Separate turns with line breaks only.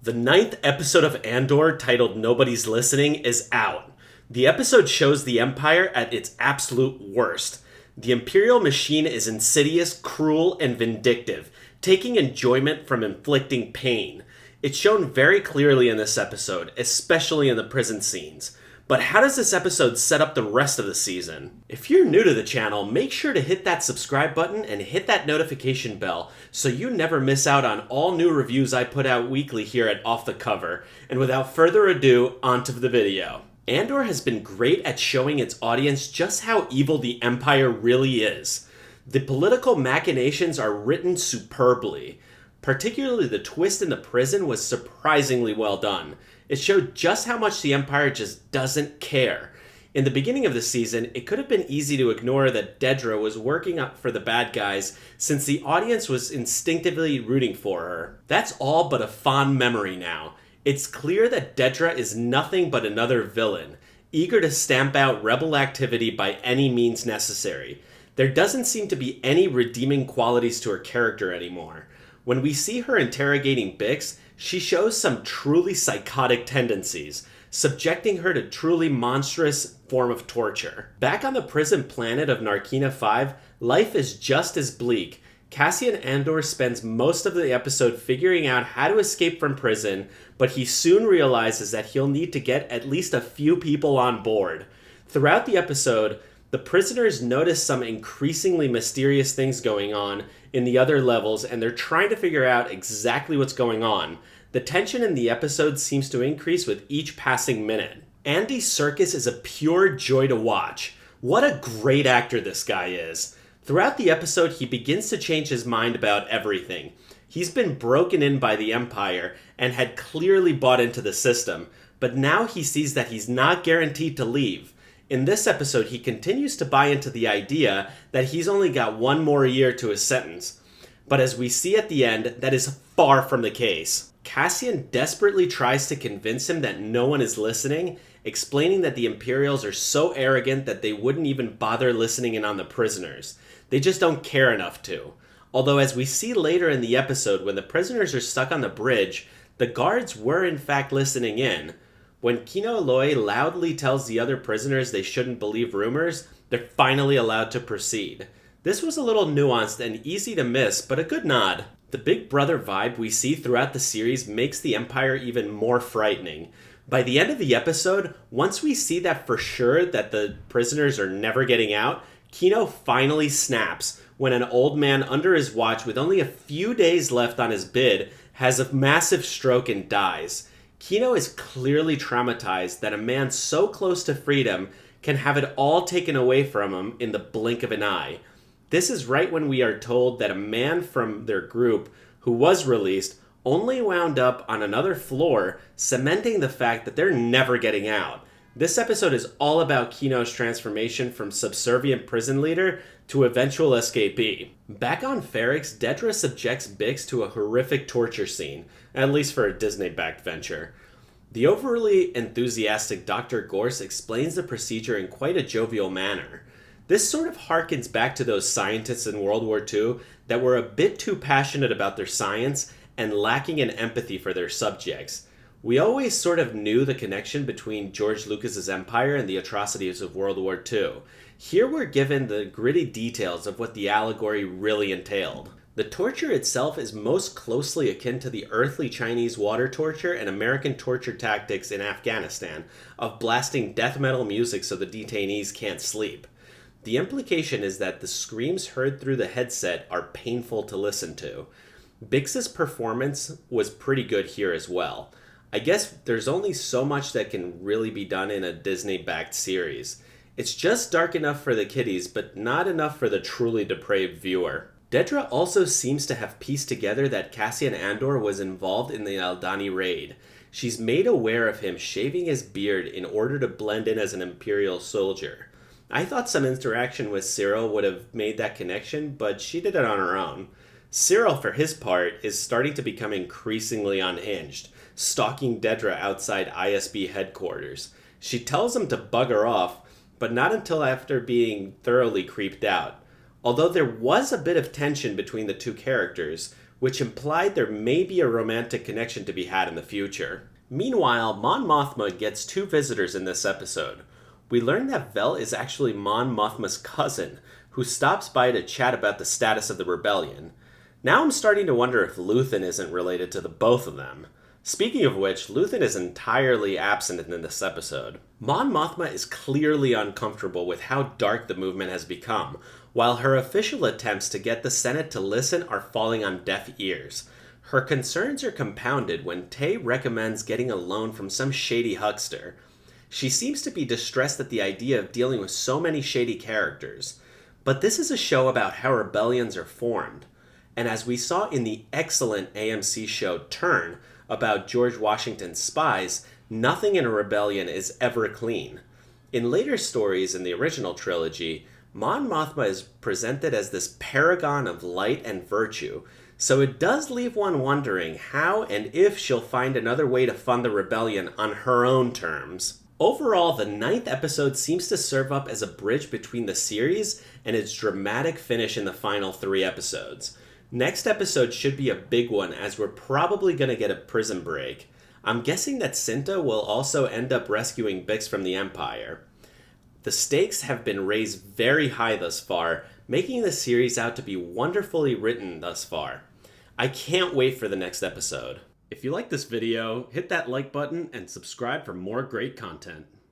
The 9th episode of Andor, titled Nobody's Listening, is out. The episode shows the Empire at its absolute worst. The Imperial machine is insidious, cruel, and vindictive, taking enjoyment from inflicting pain. It's shown very clearly in this episode, especially in the prison scenes. But how does this episode set up the rest of the season? If you're new to the channel, make sure to hit that subscribe button and hit that notification bell so you never miss out on all new reviews I put out weekly here at Off the Cover. And without further ado, onto the video. Andor has been great at showing its audience just how evil the Empire really is. The political machinations are written superbly. Particularly the twist in the prison was surprisingly well done. It showed just how much the Empire just doesn't care. In the beginning of the season, it could have been easy to ignore that Dedra was working up for the bad guys since the audience was instinctively rooting for her. That's all but a fond memory now. It's clear that Dedra is nothing but another villain, eager to stamp out rebel activity by any means necessary. There doesn't seem to be any redeeming qualities to her character anymore. When we see her interrogating Bix, she shows some truly psychotic tendencies, subjecting her to truly monstrous form of torture. Back on the prison planet of Narkina 5, life is just as bleak. Cassian Andor spends most of the episode figuring out how to escape from prison, but he soon realizes that he'll need to get at least a few people on board. Throughout the episode, the prisoners notice some increasingly mysterious things going on in the other levels, and they're trying to figure out exactly what's going on. The tension in the episode seems to increase with each passing minute. Andy Serkis is a pure joy to watch. What a great actor this guy is. Throughout the episode, he begins to change his mind about everything. He's been broken in by the Empire and had clearly bought into the system, but now he sees that he's not guaranteed to leave. In this episode, he continues to buy into the idea that he's only got one more year to his sentence. But as we see at the end, that is far from the case. Cassian desperately tries to convince him that no one is listening, explaining that the Imperials are so arrogant that they wouldn't even bother listening in on the prisoners. They just don't care enough to. Although as we see later in the episode, when the prisoners are stuck on the bridge, the guards were in fact listening in. When Kino Loy loudly tells the other prisoners they shouldn't believe rumors, they're finally allowed to proceed. This was a little nuanced and easy to miss, but a good nod. The Big Brother vibe we see throughout the series makes the Empire even more frightening. By the end of the episode, once we see that for sure that the prisoners are never getting out, Kino finally snaps when an old man under his watch with only a few days left on his bid has a massive stroke and dies. Kino is clearly traumatized that a man so close to freedom can have it all taken away from him in the blink of an eye. This is right when we are told that a man from their group who was released only wound up on another floor, cementing the fact that they're never getting out. This episode is all about Kino's transformation from subservient prison leader to eventual escapee. Back on Ferrix, Dedra subjects Bix to a horrific torture scene, at least for a Disney-backed venture. The overly enthusiastic Dr. Gorse explains the procedure in quite a jovial manner. This sort of harkens back to those scientists in World War II that were a bit too passionate about their science and lacking in empathy for their subjects. We always sort of knew the connection between George Lucas's Empire and the atrocities of World War II. Here we're given the gritty details of what the allegory really entailed. The torture itself is most closely akin to the earthly Chinese water torture and American torture tactics in Afghanistan of blasting death metal music so the detainees can't sleep. The implication is that the screams heard through the headset are painful to listen to. Bix's performance was pretty good here as well. I guess there's only so much that can really be done in a Disney-backed series. It's just dark enough for the kiddies, but not enough for the truly depraved viewer. Dedra also seems to have pieced together that Cassian Andor was involved in the Aldhani raid. She's made aware of him shaving his beard in order to blend in as an Imperial soldier. I thought some interaction with Cyril would have made that connection, but she did it on her own. Cyril, for his part, is starting to become increasingly unhinged, stalking Dedra outside ISB headquarters. She tells him to bugger off, but not until after being thoroughly creeped out. Although there was a bit of tension between the two characters, which implied there may be a romantic connection to be had in the future. Meanwhile, Mon Mothma gets 2 visitors in this episode. We learn that Vel is actually Mon Mothma's cousin, who stops by to chat about the status of the rebellion. Now I'm starting to wonder if Luthen isn't related to the both of them. Speaking of which, Luthen is entirely absent in this episode. Mon Mothma is clearly uncomfortable with how dark the movement has become, while her official attempts to get the Senate to listen are falling on deaf ears. Her concerns are compounded when Tay recommends getting a loan from some shady huckster. She seems to be distressed at the idea of dealing with so many shady characters. But this is a show about how rebellions are formed. And as we saw in the excellent AMC show Turn about George Washington's spies, nothing in a rebellion is ever clean. In later stories in the original trilogy, Mon Mothma is presented as this paragon of light and virtue, so it does leave one wondering how and if she'll find another way to fund the rebellion on her own terms. Overall, the 9th episode seems to serve up as a bridge between the series and its dramatic finish in the final 3 episodes. Next episode should be a big one, as we're probably going to get a prison break. I'm guessing that Cinta will also end up rescuing Bix from the Empire. The stakes have been raised very high thus far, making the series out to be wonderfully written thus far. I can't wait for the next episode. If you like this video, hit that like button and subscribe for more great content.